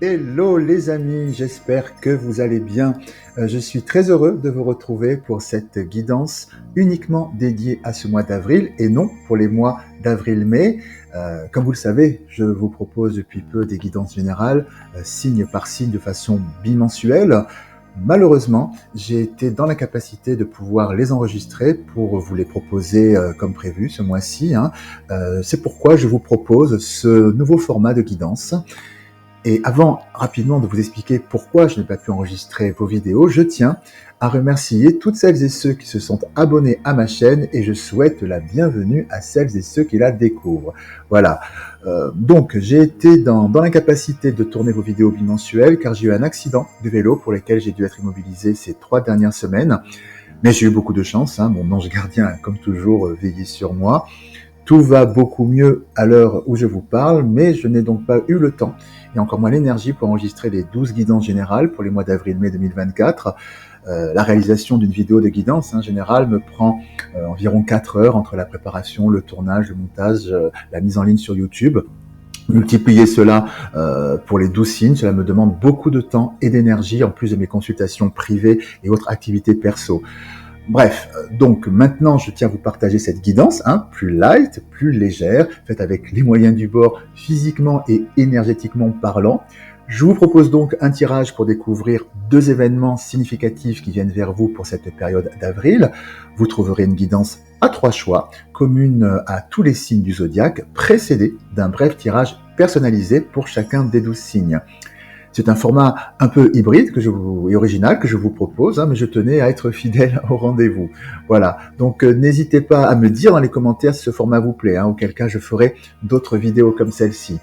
Hello les amis, j'espère que vous allez bien. Je suis très heureux de vous retrouver pour cette guidance uniquement dédiée à ce mois d'avril et non pour les mois d'avril-mai. Comme vous le savez, je vous propose depuis peu des guidances générales, signe par signe de façon bimensuelle. Malheureusement, j'ai été dans l'incapacité de pouvoir les enregistrer pour vous les proposer comme prévu ce mois-ci. C'est pourquoi je vous propose ce nouveau format de guidance. Et avant rapidement de vous expliquer pourquoi je n'ai pas pu enregistrer vos vidéos, je tiens à remercier toutes celles et ceux qui se sont abonnés à ma chaîne et je souhaite la bienvenue à celles et ceux qui la découvrent. Voilà. Donc, j'ai été dans l'incapacité de tourner vos vidéos bimensuelles car j'ai eu un accident de vélo pour lequel j'ai dû être immobilisé ces 3 dernières semaines. Mais j'ai eu beaucoup de chance, mon ange gardien a comme toujours veillé sur moi. Tout va beaucoup mieux à l'heure où je vous parle, mais je n'ai donc pas eu le temps et encore moins l'énergie pour enregistrer les 12 guidances générales pour les mois d'avril-mai 2024. La réalisation d'une vidéo de guidance générale me prend environ 4 heures entre la préparation, le tournage, le montage, la mise en ligne sur YouTube. Multiplier cela pour les 12 signes, cela me demande beaucoup de temps et d'énergie en plus de mes consultations privées et autres activités perso. Bref, donc maintenant je tiens à vous partager cette guidance, plus light, plus légère, faite avec les moyens du bord, physiquement et énergétiquement parlant. Je vous propose donc un tirage pour découvrir 2 événements significatifs qui viennent vers vous pour cette période d'avril. Vous trouverez une guidance à 3 choix, commune à tous les signes du zodiaque, précédée d'un bref tirage personnalisé pour chacun des 12 signes. C'est un format un peu hybride et original que je vous propose, mais je tenais à être fidèle au rendez-vous. Voilà, donc n'hésitez pas à me dire dans les commentaires si ce format vous plaît, auquel cas je ferai d'autres vidéos comme celle-ci.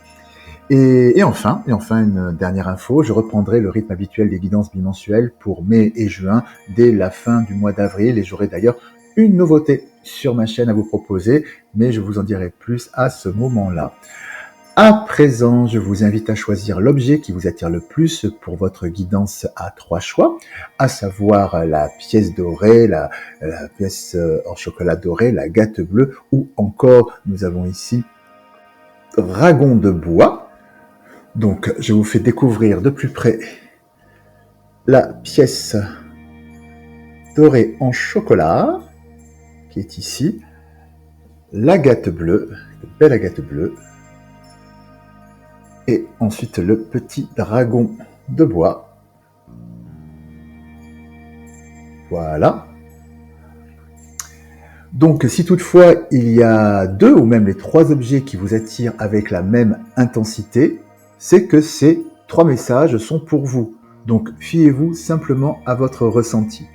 Et enfin, une dernière info, je reprendrai le rythme habituel des guidances bimensuelles pour mai et juin, dès la fin du mois d'avril, et j'aurai d'ailleurs une nouveauté sur ma chaîne à vous proposer, mais je vous en dirai plus à ce moment-là. À présent, je vous invite à choisir l'objet qui vous attire le plus pour votre guidance à 3 choix, à savoir la pièce dorée, la pièce en chocolat doré, la gâte bleue, ou encore, nous avons ici, dragon de bois. Donc, je vous fais découvrir de plus près la pièce dorée en chocolat, qui est ici, la gâte bleue, une belle agate bleue, et ensuite le petit dragon de bois. Voilà. Donc si toutefois il y a 2 ou même les 3 objets qui vous attirent avec la même intensité, c'est que ces 3 messages sont pour vous. Donc fiez-vous simplement à votre ressenti.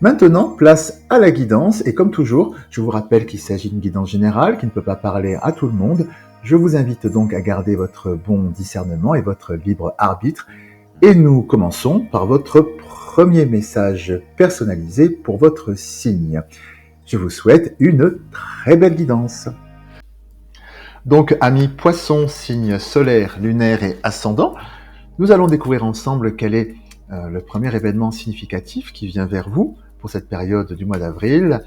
Maintenant, place à la guidance, et comme toujours, je vous rappelle qu'il s'agit d'une guidance générale qui ne peut pas parler à tout le monde. Je vous invite donc à garder votre bon discernement et votre libre arbitre, et nous commençons par votre premier message personnalisé pour votre signe. Je vous souhaite une très belle guidance. Donc, amis poissons, signe solaire, lunaire et ascendant, nous allons découvrir ensemble quel est le premier événement significatif qui vient vers vous pour cette période du mois d'avril.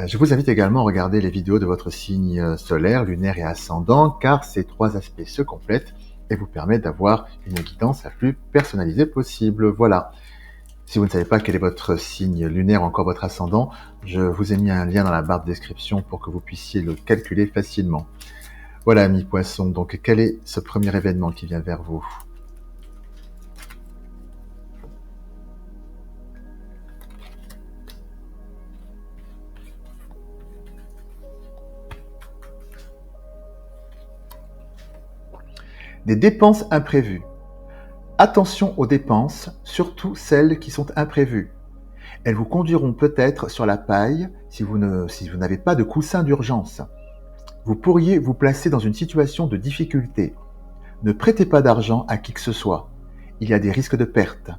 Je vous invite également à regarder les vidéos de votre signe solaire, lunaire et ascendant, car ces 3 aspects se complètent et vous permettent d'avoir une guidance la plus personnalisée possible. Voilà. Si vous ne savez pas quel est votre signe lunaire ou encore votre ascendant, je vous ai mis un lien dans la barre de description pour que vous puissiez le calculer facilement. Voilà, amis poissons, donc quel est ce premier événement qui vient vers vous ? Des dépenses imprévues. Attention aux dépenses, surtout celles qui sont imprévues. Elles vous conduiront peut-être sur la paille si vous n'avez pas de coussin d'urgence. Vous pourriez vous placer dans une situation de difficulté. Ne prêtez pas d'argent à qui que ce soit. Il y a des risques de perte.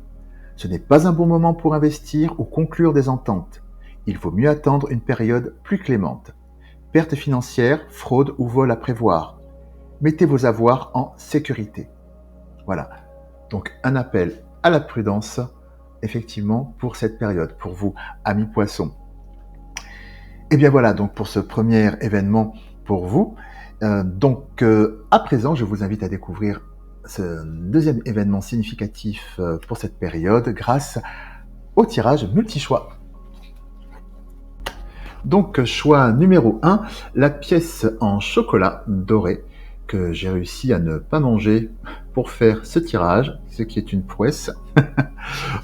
Ce n'est pas un bon moment pour investir ou conclure des ententes. Il vaut mieux attendre une période plus clémente. Perte financière, fraude ou vol à prévoir. Mettez vos avoirs en sécurité. Voilà. Donc un appel à la prudence, effectivement, pour cette période, pour vous, amis poissons. Et bien voilà, donc pour ce premier événement pour vous. À présent, je vous invite à découvrir ce deuxième événement significatif pour cette période grâce au tirage multi-choix. Donc, choix numéro 1, la pièce en chocolat doré que j'ai réussi à ne pas manger pour faire ce tirage, ce qui est une prouesse.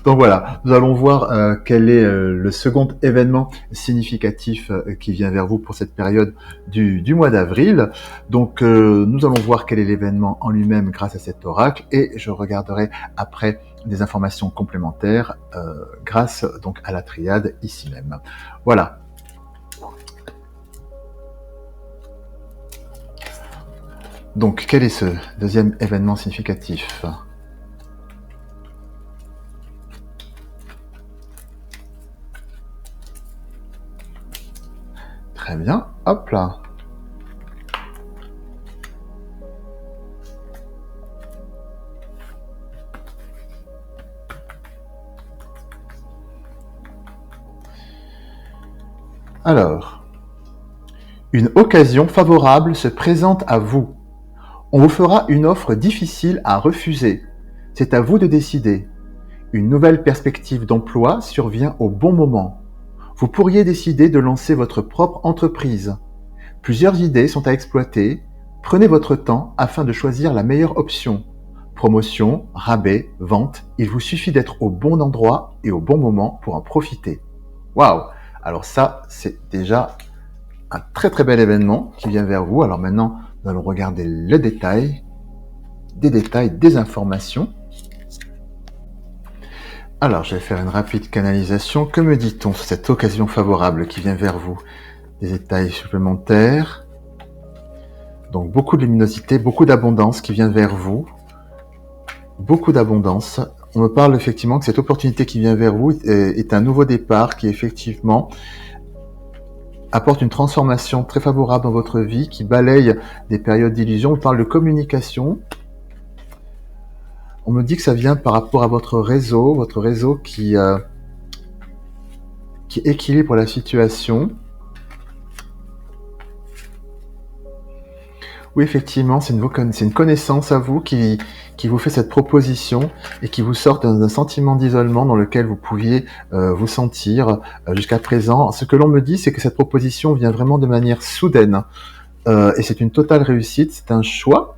Donc voilà, nous allons voir quel est le second événement significatif qui vient vers vous pour cette période du mois d'avril. Donc nous allons voir quel est l'événement en lui-même grâce à cet oracle et je regarderai après des informations complémentaires grâce donc à la triade ici même. Voilà. Donc quel est ce deuxième événement significatif ? Très bien, hop là. Alors, une occasion favorable se présente à vous. On vous fera une offre difficile à refuser. C'est à vous de décider. Une nouvelle perspective d'emploi survient au bon moment. Vous pourriez décider de lancer votre propre entreprise. Plusieurs idées sont à exploiter. Prenez votre temps afin de choisir la meilleure option. Promotion, rabais, vente, il vous suffit d'être au bon endroit et au bon moment pour en profiter. Waouh! Alors ça, c'est déjà un très très bel événement qui vient vers vous. Alors maintenant, nous allons regarder le détail, des informations. Alors, je vais faire une rapide canalisation. Que me dit-on sur cette occasion favorable qui vient vers vous? Des détails supplémentaires. Donc, beaucoup de luminosité, beaucoup d'abondance qui vient vers vous. Beaucoup d'abondance. On me parle effectivement que cette opportunité qui vient vers vous est un nouveau départ qui effectivement apporte une transformation très favorable dans votre vie, qui balaye des périodes d'illusion. On parle de communication. On me dit que ça vient par rapport à votre réseau qui équilibre la situation. Oui, effectivement, c'est une connaissance à vous qui vous fait cette proposition et qui vous sort d'un sentiment d'isolement dans lequel vous pouviez vous sentir jusqu'à présent. Ce que l'on me dit, c'est que cette proposition vient vraiment de manière soudaine et c'est une totale réussite. C'est un choix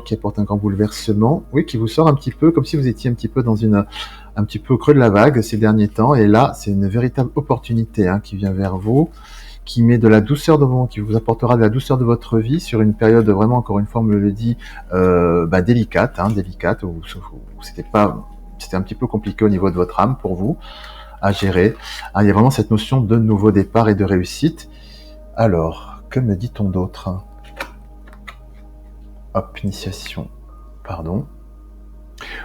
qui apporte un grand bouleversement, oui, qui vous sort un petit peu comme si vous étiez un petit peu un petit peu au creux de la vague ces derniers temps. Et là, c'est une véritable opportunité qui vient vers vous, qui met de la douceur qui vous apportera de la douceur de votre vie sur une période vraiment, encore une fois, on me le dit, délicate, où c'était un petit peu compliqué au niveau de votre âme pour vous à gérer. Il y a vraiment cette notion de nouveau départ et de réussite. Alors, que me dit-on d'autre? Hop, initiation. Pardon.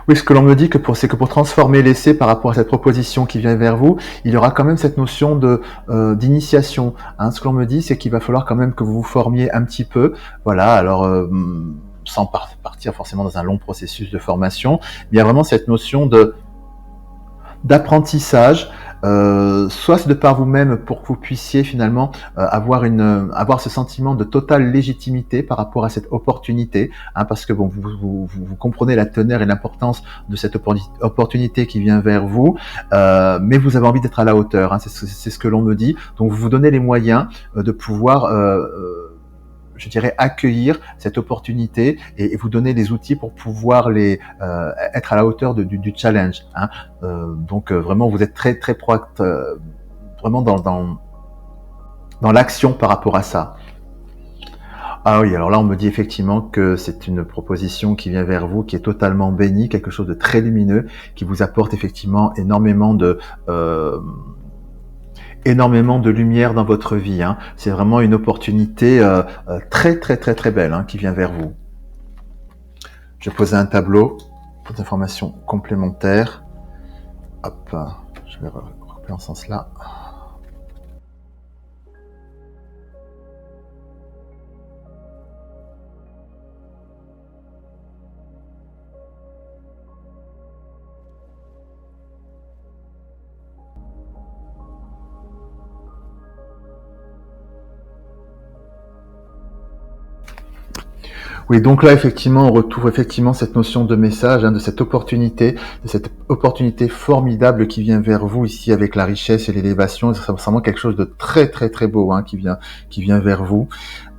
Oui, ce que l'on me dit c'est que pour transformer l'essai par rapport à cette proposition qui vient vers vous, il y aura quand même cette notion d'initiation. Ce que l'on me dit, c'est qu'il va falloir quand même que vous vous formiez un petit peu. Voilà, alors sans partir forcément dans un long processus de formation, il y a vraiment cette notion d'apprentissage, soit de par vous-même pour que vous puissiez finalement avoir ce sentiment de totale légitimité par rapport à cette opportunité, parce que bon, vous comprenez la teneur et l'importance de cette opportunité qui vient vers vous, mais vous avez envie d'être à la hauteur, c'est ce que l'on me dit, donc vous vous donnez les moyens de pouvoir je dirais accueillir cette opportunité et vous donner les outils pour pouvoir être à la hauteur du challenge. Donc vraiment, vous êtes très très proactif, vraiment dans l'action par rapport à ça. Ah oui, alors là on me dit effectivement que c'est une proposition qui vient vers vous, qui est totalement bénie, quelque chose de très lumineux, qui vous apporte effectivement énormément de lumière dans votre vie. C'est vraiment une opportunité très très très très belle qui vient vers vous. Je vais poser un tableau pour des informations complémentaires. Hop, je vais reprendre en ce sens-là. Oui, donc là, effectivement, on retrouve effectivement cette notion de message, hein, de cette opportunité formidable qui vient vers vous ici avec la richesse et l'élévation. C'est vraiment quelque chose de très, très, très beau, hein, qui vient vers vous.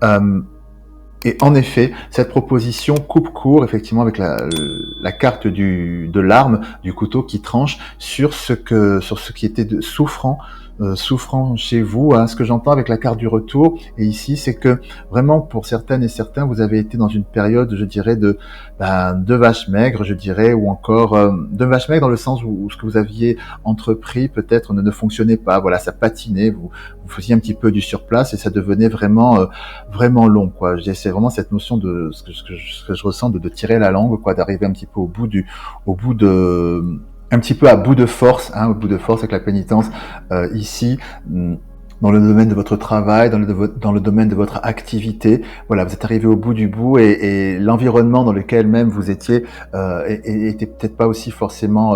Euh, et en effet, cette proposition coupe court, effectivement, avec la carte de l'arme, du couteau qui tranche sur sur ce qui était souffrant, souffrant chez vous, hein. Ce que j'entends avec la carte du retour, et ici, c'est que vraiment, pour certaines et certains, vous avez été dans une période, je dirais, de vache maigre, je dirais, ou encore de vache maigre dans le sens où ce que vous aviez entrepris peut-être ne fonctionnait pas. Voilà, ça patinait, vous faisiez un petit peu du surplace et ça devenait vraiment long, quoi. C'est vraiment cette notion de ce que je ressens de tirer la langue, quoi, d'arriver un petit peu un petit peu à bout de force, hein, au bout de force avec la pénitence ici. Dans le domaine de votre travail, dans le domaine de votre activité, voilà, vous êtes arrivé au bout du bout et l'environnement dans lequel même vous étiez était peut-être pas aussi forcément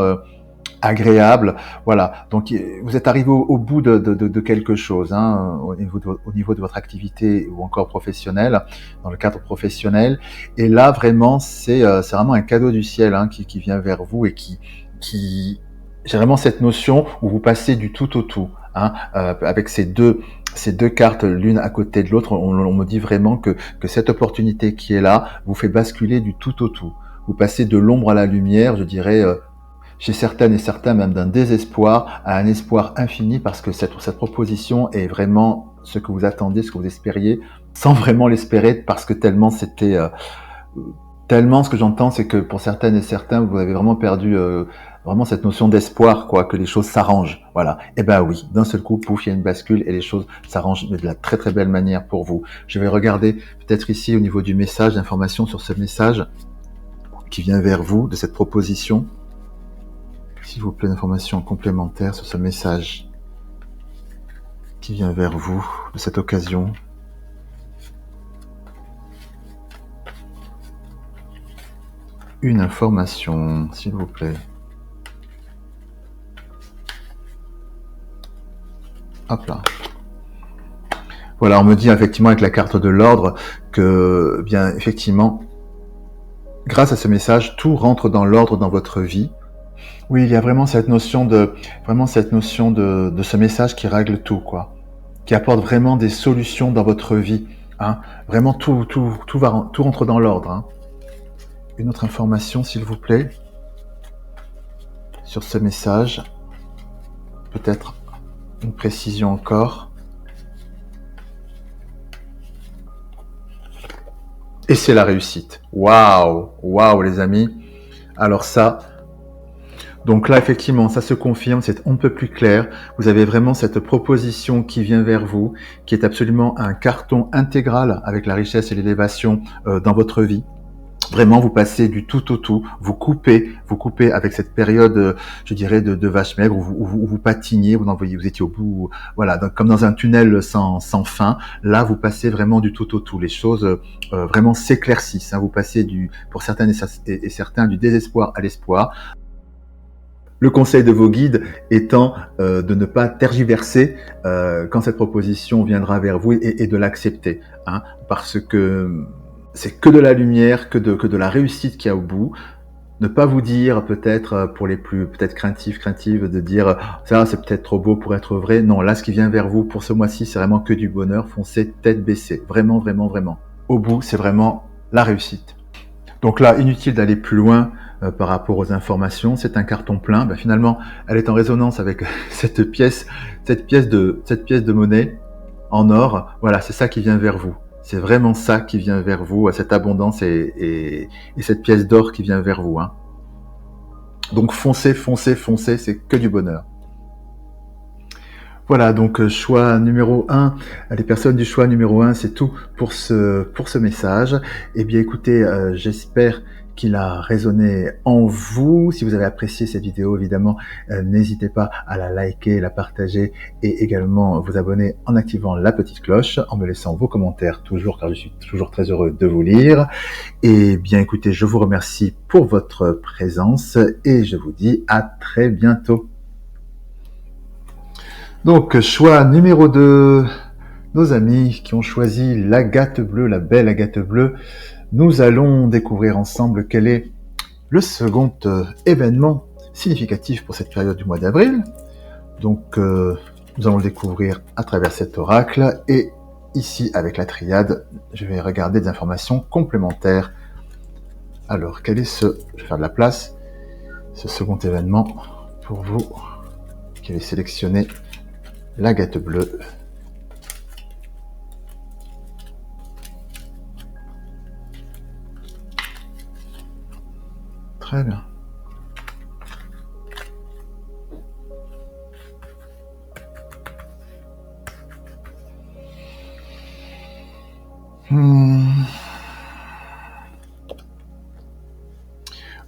agréable, voilà. Donc vous êtes arrivé au bout de quelque chose, hein, au niveau de votre activité ou encore professionnelle, dans le cadre professionnel. Et là vraiment c'est vraiment un cadeau du ciel, hein, qui vient vers vous et qui j'ai vraiment cette notion où vous passez du tout au tout, hein, avec ces deux cartes l'une à côté de l'autre. On me dit vraiment que cette opportunité qui est là vous fait basculer du tout au tout. Vous passez de l'ombre à la lumière, je dirais. Chez certaines et certains, même d'un désespoir à un espoir infini, parce que cette proposition est vraiment ce que vous attendiez, ce que vous espériez, sans vraiment l'espérer, parce que tellement ce que j'entends, c'est que pour certaines et certains, vous avez vraiment perdu vraiment cette notion d'espoir, quoi, que les choses s'arrangent. Voilà. Et ben oui, d'un seul coup, pouf, il y a une bascule et les choses s'arrangent de la très très belle manière pour vous. Je vais regarder peut-être ici au niveau du message, d'information sur ce message qui vient vers vous, de cette proposition. S'il vous plaît, d'informations complémentaires sur ce message qui vient vers vous de cette occasion. Une information, s'il vous plaît. Hop là. Voilà, on me dit effectivement avec la carte de l'ordre que, bien, effectivement, grâce à ce message, tout rentre dans l'ordre dans votre vie. Oui, il y a vraiment cette notion de ce message qui règle tout, quoi, qui apporte vraiment des solutions dans votre vie, hein. Vraiment tout rentre dans l'ordre, hein. Une autre information, s'il vous plaît, sur ce message. Peut-être une précision encore. Et c'est la réussite. Waouh, waouh, les amis. Alors ça. Donc là, effectivement, ça se confirme, c'est on ne peut plus clair. Vous avez vraiment cette proposition qui vient vers vous, qui est absolument un carton intégral avec la richesse et l'élévation dans votre vie. Vraiment, vous passez du tout au tout, vous coupez avec cette période, je dirais, de vache maigre, où vous patiniez, vous étiez au bout, voilà, donc, comme dans un tunnel sans fin. Là, vous passez vraiment du tout au tout. Les choses vraiment s'éclaircissent, hein. Vous passez pour certaines et certains, du désespoir à l'espoir. Le conseil de vos guides étant de ne pas tergiverser quand cette proposition viendra vers vous et de l'accepter, hein, parce que c'est que de la lumière, que de la réussite qu'il y a au bout. Ne pas vous dire peut-être pour les plus peut-être craintives de dire ça c'est peut-être trop beau pour être vrai. Non, là ce qui vient vers vous pour ce mois-ci, c'est vraiment que du bonheur. Foncez tête baissée, vraiment, vraiment, vraiment. Au bout, c'est vraiment la réussite. Donc là, inutile d'aller plus loin par rapport aux informations. C'est un carton plein. Ben, finalement, elle est en résonance avec cette pièce de monnaie en or. Voilà, c'est ça qui vient vers vous. C'est vraiment ça qui vient vers vous, cette abondance et cette pièce d'or qui vient vers vous, hein. Donc foncez, c'est que du bonheur. Voilà, donc choix numéro 1, les personnes du choix numéro 1, c'est tout pour ce message. Eh bien écoutez, j'espère qu'il a résonné en vous. Si vous avez apprécié cette vidéo, évidemment, n'hésitez pas à la liker, la partager et également vous abonner en activant la petite cloche, en me laissant vos commentaires toujours, car je suis toujours très heureux de vous lire. Et bien écoutez, je vous remercie pour votre présence et je vous dis à très bientôt. Donc, choix numéro 2, nos amis qui ont choisi l'agate bleue, la belle agate bleue. nous allons découvrir ensemble quel est le second événement significatif pour cette période du mois d'avril. Donc, nous allons le découvrir à travers cet oracle. Et ici, avec la triade, je vais regarder des informations complémentaires. Alors, quel est je vais faire de la place, ce second événement pour vous qui avez sélectionné l'agate bleue. Très bien.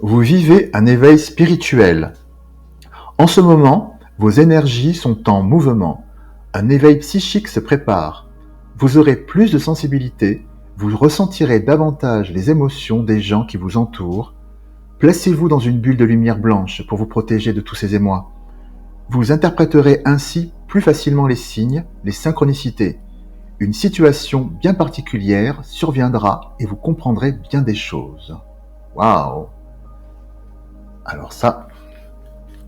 Vous vivez un éveil spirituel. En ce moment, vos énergies sont en mouvement. Un éveil psychique se prépare. Vous aurez plus de sensibilité, vous ressentirez davantage les émotions des gens qui vous entourent. Placez-vous dans une bulle de lumière blanche pour vous protéger de tous ces émois. Vous interpréterez ainsi plus facilement les signes, les synchronicités. Une situation bien particulière surviendra et vous comprendrez bien des choses. Waouh! Alors ça,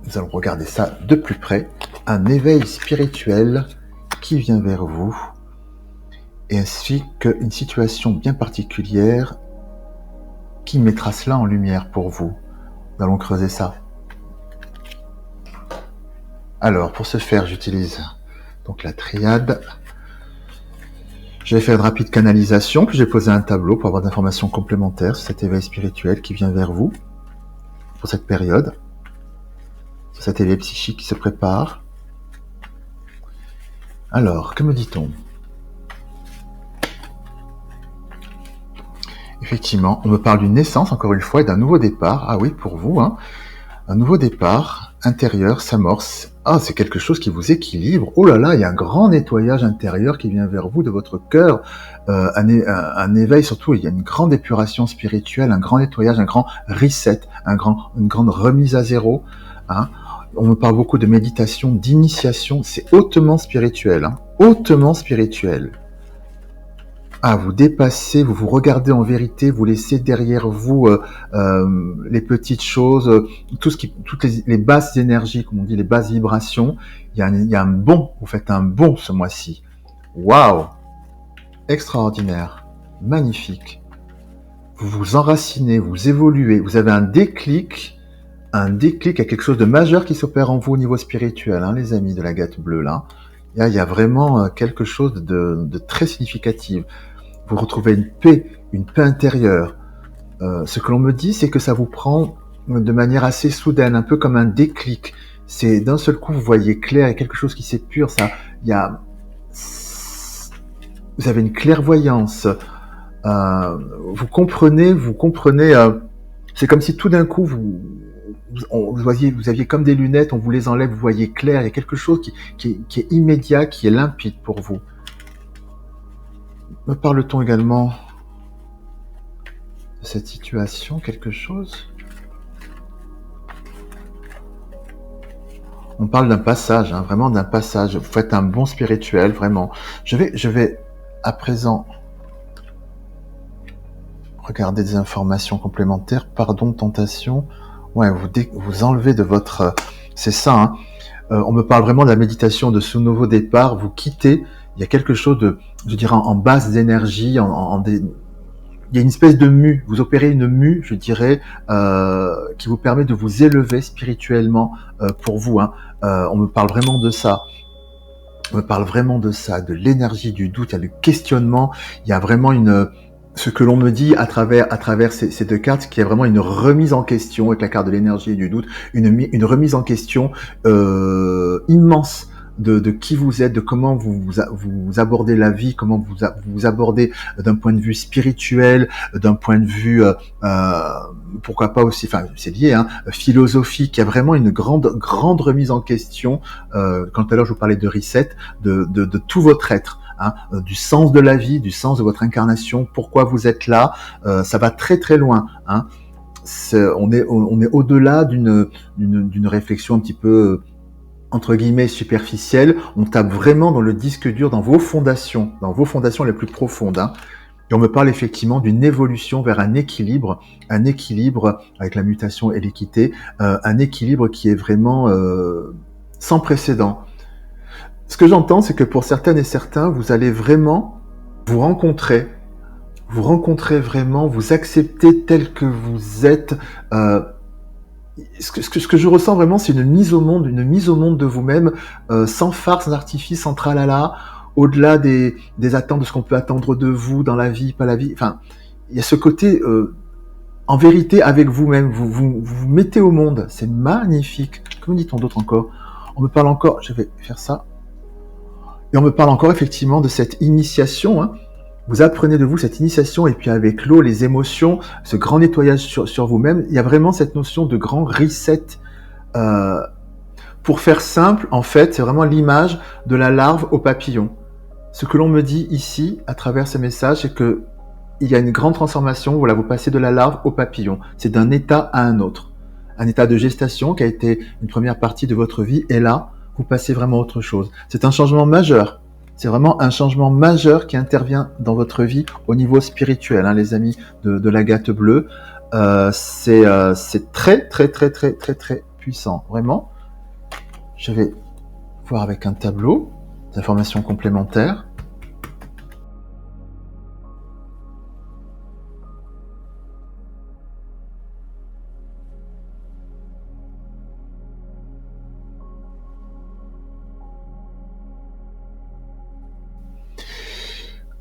nous allons regarder ça de plus près. Un éveil spirituel qui vient vers vous, et ainsi qu'une situation bien particulière qui mettra cela en lumière pour vous. Nous allons creuser ça. Alors, pour ce faire, j'utilise donc la triade. Je vais faire une rapide canalisation, puis je vais poser un tableau pour avoir des informations complémentaires sur cet éveil spirituel qui vient vers vous pour cette période, sur cet éveil psychique qui se prépare. Alors, que me dit-on ? Effectivement, on me parle d'une naissance, encore une fois, et d'un nouveau départ. Ah oui, pour vous, hein. Un nouveau départ intérieur s'amorce. Ah, c'est quelque chose qui vous équilibre. Oh là là, il y a un grand nettoyage intérieur qui vient vers vous de votre cœur. Un éveil, surtout, il y a une grande épuration spirituelle, un grand nettoyage, un grand reset, une grande remise à zéro. Hein. On me parle beaucoup de méditation, d'initiation. C'est hautement spirituel, hein. Hautement spirituel. Ah, vous dépassez, vous vous regardez en vérité, vous laissez derrière vous les petites choses, toutes les basses énergies, comme on dit, les basses vibrations. Il y a un bond, vous faites un bond ce mois-ci. Waouh! Extraordinaire, magnifique. Vous vous enracinez, vous évoluez, vous avez un déclic à quelque chose de majeur qui s'opère en vous au niveau spirituel, hein, les amis de la Gate Bleue, là. Il y a vraiment quelque chose de très significatif. Vous retrouvez une paix intérieure. Ce que l'on me dit, c'est que ça vous prend de manière assez soudaine, un peu comme un déclic. C'est d'un seul coup, vous voyez clair, il y a quelque chose qui s'épure. Vous avez une clairvoyance. Vous comprenez. C'est comme si tout d'un coup, vous aviez comme des lunettes, on vous les enlève, vous voyez clair. Il y a quelque chose qui est immédiat, qui est limpide pour vous. Me parle-t-on également de cette situation, quelque chose ? On parle d'un passage, hein, vraiment d'un passage. Vous faites un bond spirituel, vraiment. Je vais à présent regarder des informations complémentaires. Pardon, tentation. Ouais, vous enlevez de votre... C'est ça, hein. On me parle vraiment de la méditation, de ce nouveau départ. Vous quittez. Il y a quelque chose de, je dirais, en base d'énergie, il y a une espèce de mue. Vous opérez une mue, je dirais, qui vous permet de vous élever spirituellement pour vous. Hein. On me parle vraiment de ça. On me parle vraiment de ça, de l'énergie du doute, il y a le questionnement, il y a vraiment ce que l'on me dit à travers ces deux cartes, qu'il y a vraiment une remise en question avec la carte de l'énergie et du doute, une remise en question immense de qui vous êtes, de comment vous abordez la vie, comment vous abordez d'un point de vue spirituel, d'un point de vue pourquoi pas aussi, enfin c'est lié, hein, philosophique. Il y a vraiment une grande remise en question. Quand tout à l'heure je vous parlais de reset, de tout votre être. Hein, du sens de la vie, du sens de votre incarnation, pourquoi vous êtes là, ça va très très loin. Hein. On est au-delà d'une réflexion un petit peu entre guillemets superficielle. On tape vraiment dans le disque dur, dans vos fondations les plus profondes. Hein. Et on me parle effectivement d'une évolution vers un équilibre avec la mutation et l'équité, un équilibre qui est vraiment sans précédent. Ce que j'entends, c'est que pour certaines et certains, vous allez vraiment vous rencontrer vraiment, vous accepter tel que vous êtes. Ce que je ressens vraiment, c'est une mise au monde de vous-même, sans farce, sans artifice, sans tralala, au-delà des attentes de ce qu'on peut attendre de vous dans la vie, pas la vie. Enfin, il y a ce côté, en vérité, avec vous-même, vous mettez au monde. C'est magnifique. Comment dit-on d'autre encore? On me parle encore, je vais faire ça. Et on me parle encore effectivement de cette initiation, hein. Vous apprenez de vous cette initiation et puis avec l'eau, les émotions, ce grand nettoyage sur vous-même, il y a vraiment cette notion de grand reset. Euh, pour faire simple, en fait, c'est vraiment l'image de la larve au papillon. Ce que l'on me dit ici, à travers ces messages, c'est que il y a une grande transformation. Voilà, vous passez de la larve au papillon. C'est d'un état à un autre. Un état de gestation qui a été une première partie de votre vie, et là, vous passez vraiment à autre chose. C'est un changement majeur. C'est vraiment un changement majeur qui intervient dans votre vie au niveau spirituel, hein, les amis de l'Agate bleue. C'est très, très, très, très, très, très puissant. Vraiment. Je vais voir avec un tableau d'informations complémentaires.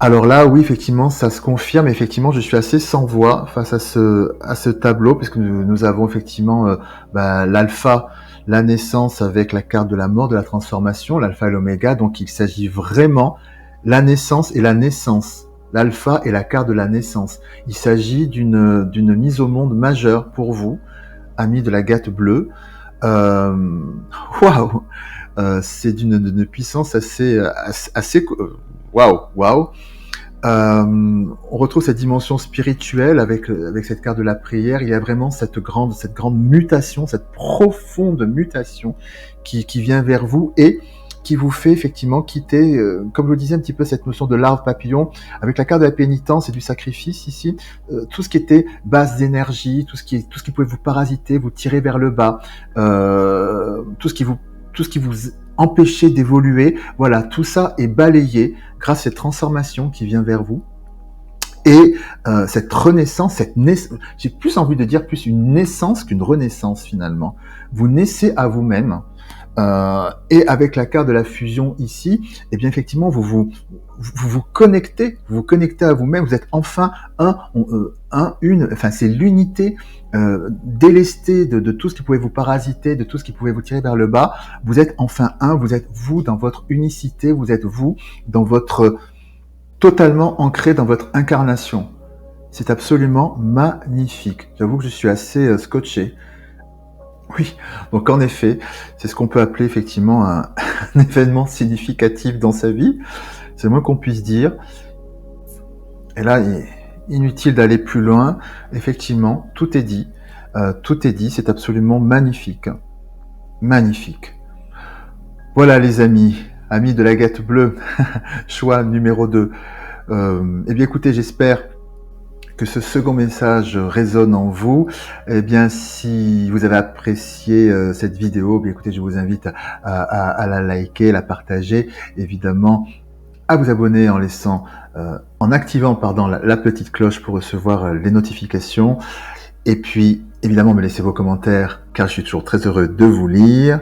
Alors là, oui, effectivement, ça se confirme. Effectivement, je suis assez sans voix face à ce tableau, puisque nous avons effectivement l'alpha, la naissance avec la carte de la mort, de la transformation, l'alpha et l'oméga. Donc, il s'agit vraiment la naissance et la naissance. L'alpha et la carte de la naissance. Il s'agit d'une mise au monde majeure pour vous, amis de l'Agate bleue. Waouh, c'est d'une puissance assez waouh. On retrouve cette dimension spirituelle avec cette carte de la prière. Il y a vraiment cette grande mutation, cette profonde mutation qui vient vers vous et qui vous fait effectivement quitter, comme je le disais un petit peu, cette notion de larve papillon. Avec la carte de la pénitence et du sacrifice ici, tout ce qui était base d'énergie, tout ce qui pouvait vous parasiter, vous tirer vers le bas, tout ce qui vous empêchait d'évoluer, voilà, tout ça est balayé grâce à cette transformation qui vient vers vous. Et cette renaissance, j'ai plus envie de dire plus une naissance qu'une renaissance finalement. Vous naissez à vous-même. Et avec la carte de la fusion ici, eh bien effectivement, vous connectez à vous-même. Vous êtes enfin c'est l'unité délestée de tout ce qui pouvait vous parasiter, de tout ce qui pouvait vous tirer vers le bas. Vous êtes enfin un. Vous êtes vous dans votre unicité. Vous êtes vous dans votre totalement ancré dans votre incarnation. C'est absolument magnifique. J'avoue que je suis assez scotché. Oui, donc en effet, c'est ce qu'on peut appeler effectivement un événement significatif dans sa vie. C'est le moins qu'on puisse dire. Et là, inutile d'aller plus loin. Effectivement, tout est dit. C'est absolument magnifique. Magnifique. Voilà les amis de l'Agate bleue, choix numéro 2. Eh bien écoutez, j'espère que ce second message résonne en vous. Eh bien, si vous avez apprécié cette vidéo, bien écoutez, je vous invite à la liker, la partager, évidemment, à vous abonner en activant la petite cloche pour recevoir les notifications. Et puis, évidemment, me laissez vos commentaires, car je suis toujours très heureux de vous lire.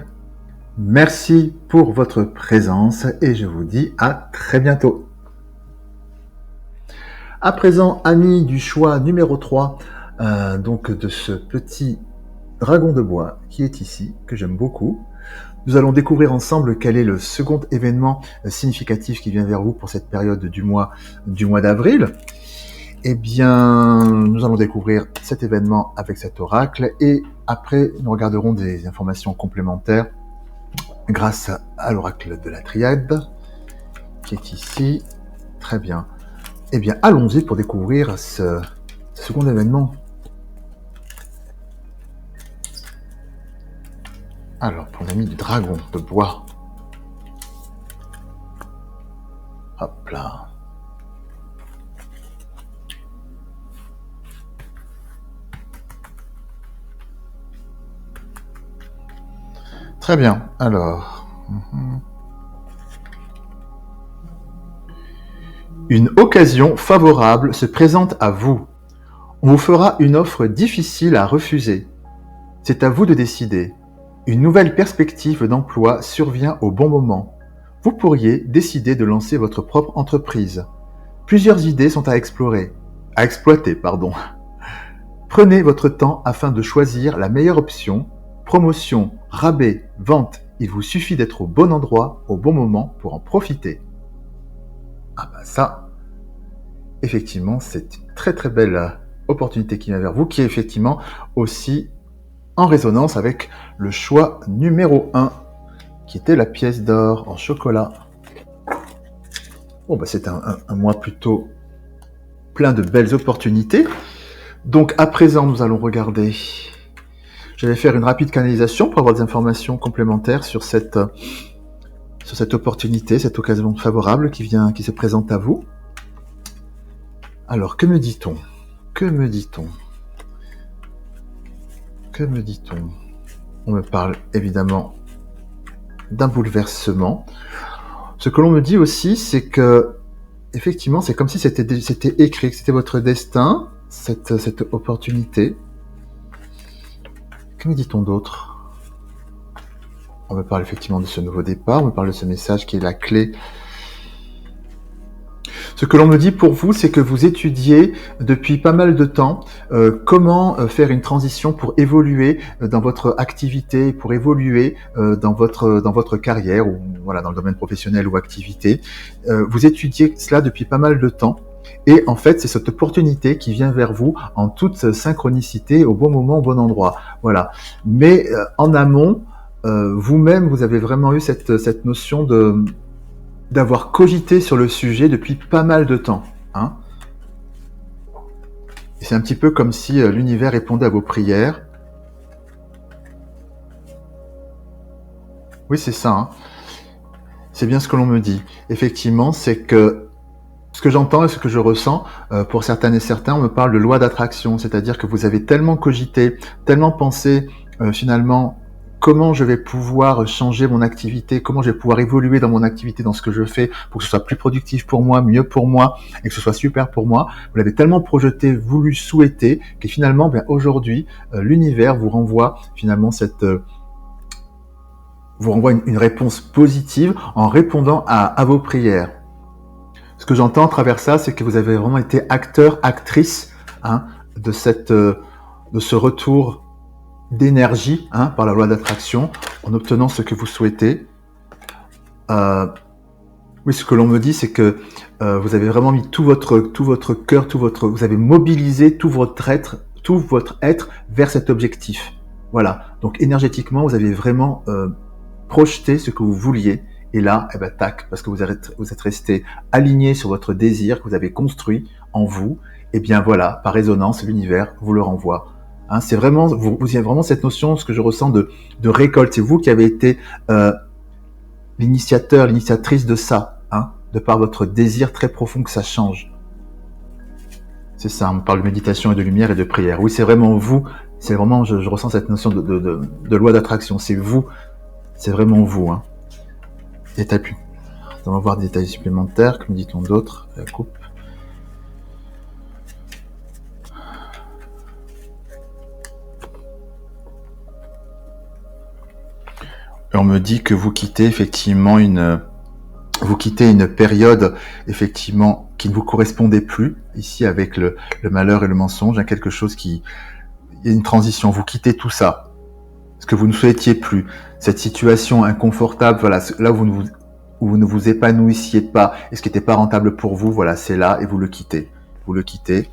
Merci pour votre présence et je vous dis à très bientôt. À présent, amis du choix numéro 3, donc de ce petit dragon de bois qui est ici, que j'aime beaucoup. Nous allons découvrir ensemble quel est le second événement significatif qui vient vers vous pour cette période du mois d'avril. Eh bien, nous allons découvrir cet événement avec cet oracle et après, nous regarderons des informations complémentaires grâce à l'oracle de la triade qui est ici. Très bien. Eh bien, allons-y pour découvrir ce second événement. Alors, pour l'ami du dragon de bois. Hop là. Très bien. Alors, une occasion favorable se présente à vous. On vous fera une offre difficile à refuser. C'est à vous de décider. Une nouvelle perspective d'emploi survient au bon moment. Vous pourriez décider de lancer votre propre entreprise. Plusieurs idées sont à exploiter, pardon. Prenez votre temps afin de choisir la meilleure option. Promotion, rabais, vente, il vous suffit d'être au bon endroit, au bon moment pour en profiter. Ah bah ça, effectivement, c'est une très très belle opportunité qui vient vers vous, qui est effectivement aussi en résonance avec le choix numéro 1, qui était la pièce d'or en chocolat. Bon, bah c'est un mois plutôt plein de belles opportunités. Donc à présent, nous allons regarder. Je vais faire une rapide canalisation pour avoir des informations complémentaires sur cette opportunité, cette occasion favorable qui se présente à vous. Alors, que me dit-on? Que me dit-on? Que me dit-on? On me parle évidemment d'un bouleversement. Ce que l'on me dit aussi, c'est que, effectivement, c'est comme si c'était écrit, que c'était votre destin, cette opportunité. Que me dit-on d'autre? On me parle effectivement de ce nouveau départ, on me parle de ce message qui est la clé. Ce que l'on me dit pour vous, c'est que vous étudiez depuis pas mal de temps comment faire une transition pour évoluer dans votre activité, pour évoluer dans votre carrière, ou voilà, dans le domaine professionnel ou activité. Vous étudiez cela depuis pas mal de temps. Et en fait, c'est cette opportunité qui vient vers vous en toute synchronicité, au bon moment, au bon endroit. Voilà. Mais en amont, vous-même, vous avez vraiment eu cette notion d'avoir cogité sur le sujet depuis pas mal de temps. Hein. Et c'est un petit peu comme si l'univers répondait à vos prières. Oui, c'est ça. Hein. C'est bien ce que l'on me dit. Effectivement, c'est que ce que j'entends et ce que je ressens, pour certaines et certains, on me parle de loi d'attraction, c'est-à-dire que vous avez tellement cogité, tellement pensé finalement comment je vais pouvoir changer mon activité, comment je vais pouvoir évoluer dans mon activité, dans ce que je fais, pour que ce soit plus productif pour moi, mieux pour moi, et que ce soit super pour moi. Vous l'avez tellement projeté, voulu, souhaité, que finalement, aujourd'hui, l'univers vous renvoie finalement une réponse positive en répondant à vos prières. Ce que j'entends à travers ça, c'est que vous avez vraiment été acteur, actrice de ce retour d'énergie par la loi d'attraction, en obtenant ce que vous souhaitez. Oui, ce que l'on me dit, c'est que vous avez vraiment mis tout votre cœur, vous avez mobilisé tout votre être vers cet objectif. Voilà. Donc énergétiquement, vous avez vraiment projeté ce que vous vouliez. Et là, tac, parce que vous êtes resté aligné sur votre désir que vous avez construit en vous. Et bien voilà, par résonance, l'univers vous le renvoie. Hein, c'est vraiment, vous avez vraiment cette notion, ce que je ressens de récolte. C'est vous qui avez été l'initiateur, l'initiatrice de ça, de par votre désir très profond que ça change. C'est ça, on parle de méditation et de lumière et de prière. Oui, c'est vraiment vous. C'est vraiment, je ressens cette notion de loi d'attraction. C'est vous, c'est vraiment vous. Hein. Étape. Nous allons voir des détails supplémentaires. Que me dit-on d'autre? La coupe. Et on me dit que vous quittez effectivement une période effectivement qui ne vous correspondait plus ici avec le malheur et le mensonge. Il y a quelque chose il y a une transition. Vous quittez tout ça, ce que vous ne souhaitiez plus, cette situation inconfortable. Voilà, là où vous ne vous épanouissiez pas et ce qui n'était pas rentable pour vous. Voilà, c'est là et vous le quittez. Vous le quittez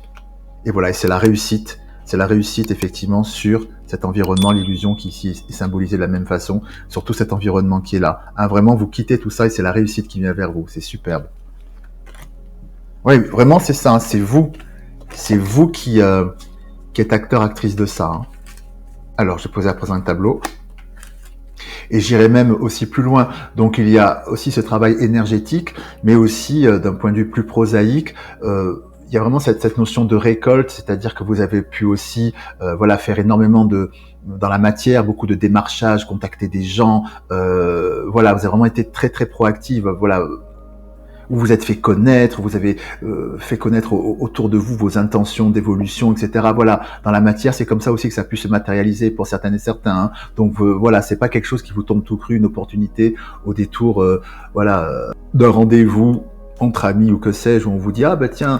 et voilà. Et c'est la réussite. C'est la réussite effectivement sur cet environnement, l'illusion qui ici est symbolisée de la même façon, sur tout cet environnement qui est là. Vraiment, vous quittez tout ça et c'est la réussite qui vient vers vous. C'est superbe. Oui, vraiment, c'est ça. C'est vous qui êtes acteur, actrice de ça. Alors, je vais poser à présent un tableau. Et j'irai même aussi plus loin. Donc, il y a aussi ce travail énergétique, mais aussi d'un point de vue plus prosaïque, il y a vraiment cette notion de récolte, c'est-à-dire que vous avez pu aussi faire énormément de dans la matière, beaucoup de démarchage, contacter des gens, voilà, vous avez vraiment été très très proactive, voilà, vous vous êtes fait connaître, vous avez fait connaître autour de vous vos intentions d'évolution, etc. Voilà, dans la matière, c'est comme ça aussi que ça a pu se matérialiser pour certaines et certains. Hein. Donc voilà, c'est pas quelque chose qui vous tombe tout cru, une opportunité au détour, d'un rendez-vous entre amis ou que sais-je, où on vous dit ah bah tiens,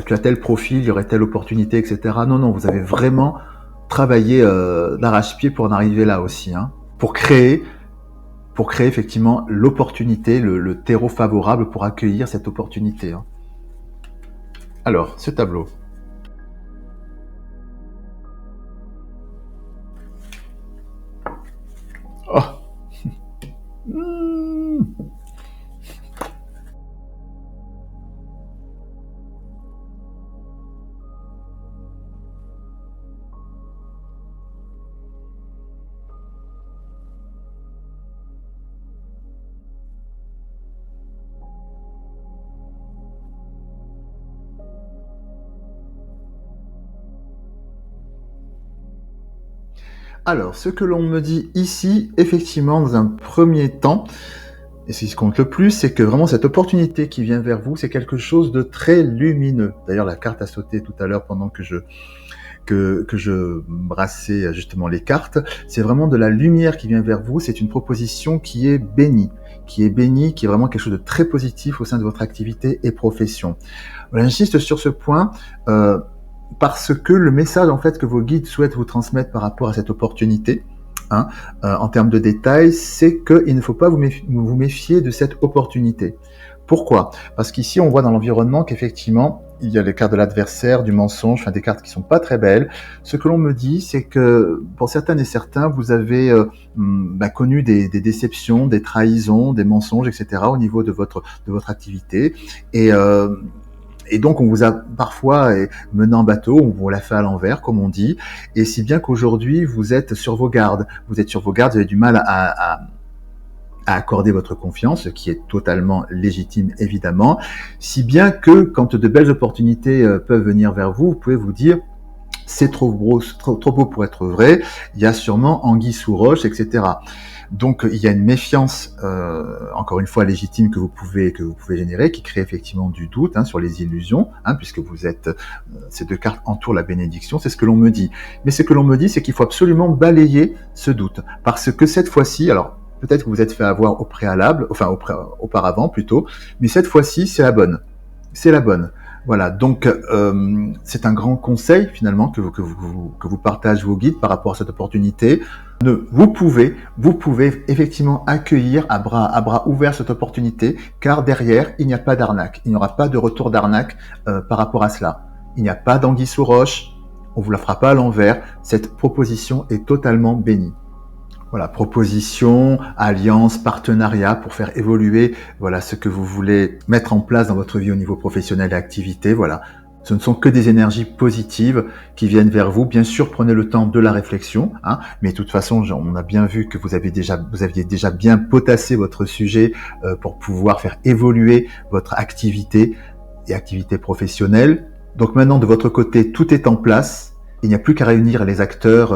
tu as tel profil, il y aurait telle opportunité, etc. Non, non, vous avez vraiment travaillé d'arrache-pied pour en arriver là aussi, hein, pour créer effectivement l'opportunité, le terreau favorable pour accueillir cette opportunité. Hein. Alors, ce tableau. Oh. Alors, ce que l'on me dit ici, effectivement, dans un premier temps, et ce qui compte le plus, c'est que vraiment cette opportunité qui vient vers vous, c'est quelque chose de très lumineux. D'ailleurs, la carte a sauté tout à l'heure pendant que je brassais justement les cartes. C'est vraiment de la lumière qui vient vers vous. C'est une proposition qui est bénie, qui est vraiment quelque chose de très positif au sein de votre activité et profession. Voilà, j'insiste sur ce point. Parce que le message en fait que vos guides souhaitent vous transmettre par rapport à cette opportunité, hein, en termes de détails, c'est qu'il ne faut pas vous méfier de cette opportunité. Pourquoi ? Parce qu'ici on voit dans l'environnement qu'effectivement il y a les cartes de l'adversaire, du mensonge, enfin des cartes qui sont pas très belles. Ce que l'on me dit, c'est que pour certaines et certains, vous avez connu des déceptions, des trahisons, des mensonges, etc. au niveau de votre activité et donc, on vous a parfois mené en bateau, on vous l'a fait à l'envers, comme on dit, et si bien qu'aujourd'hui, vous êtes sur vos gardes. Vous êtes sur vos gardes, vous avez du mal à accorder votre confiance, ce qui est totalement légitime, évidemment, si bien que quand de belles opportunités peuvent venir vers vous, vous pouvez vous dire c'est trop beau pour être vrai, il y a sûrement anguille sous roche, etc. Donc il y a une méfiance, encore une fois légitime que vous pouvez générer, qui crée effectivement du doute sur les illusions, puisque vous êtes ces deux cartes entourent la bénédiction, c'est ce que l'on me dit. Mais ce que l'on me dit, c'est qu'il faut absolument balayer ce doute, parce que cette fois-ci, alors peut-être que vous êtes fait avoir au préalable, auparavant plutôt, mais cette fois-ci c'est la bonne, c'est la bonne. Voilà, donc c'est un grand conseil finalement que vous partagent vos guides par rapport à cette opportunité. Vous pouvez effectivement accueillir à bras ouverts cette opportunité, car derrière il n'y a pas d'arnaque, il n'y aura pas de retour d'arnaque par rapport à cela. Il n'y a pas d'anguille sous roche, on vous la fera pas à l'envers. Cette proposition est totalement bénie. Voilà, proposition, alliance, partenariat pour faire évoluer ce que vous voulez mettre en place dans votre vie au niveau professionnel et activité. Voilà, ce ne sont que des énergies positives qui viennent vers vous. Bien sûr, prenez le temps de la réflexion, mais de toute façon, on a bien vu que vous aviez déjà bien potassé votre sujet pour pouvoir faire évoluer votre activité et activité professionnelle. Donc maintenant, de votre côté, tout est en place. Il n'y a plus qu'à réunir les acteurs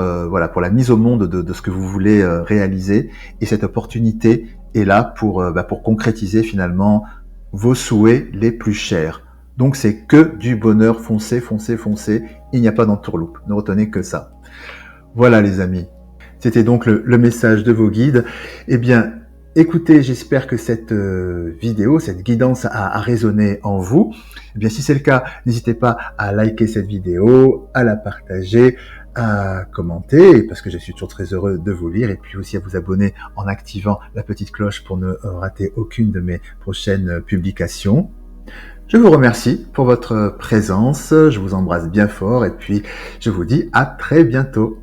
pour la mise au monde de ce que vous voulez réaliser. Et cette opportunité est là pour concrétiser finalement vos souhaits les plus chers. Donc c'est que du bonheur, foncez. Il n'y a pas d'entourloupe. Ne retenez que ça. Voilà les amis. C'était donc le message de vos guides. Eh bien, écoutez, j'espère que cette vidéo, cette guidance a résonné en vous. Eh bien, si c'est le cas, n'hésitez pas à liker cette vidéo, à la partager, à commenter, parce que je suis toujours très heureux de vous lire, et puis aussi à vous abonner en activant la petite cloche pour ne rater aucune de mes prochaines publications. Je vous remercie pour votre présence, je vous embrasse bien fort, et puis je vous dis à très bientôt.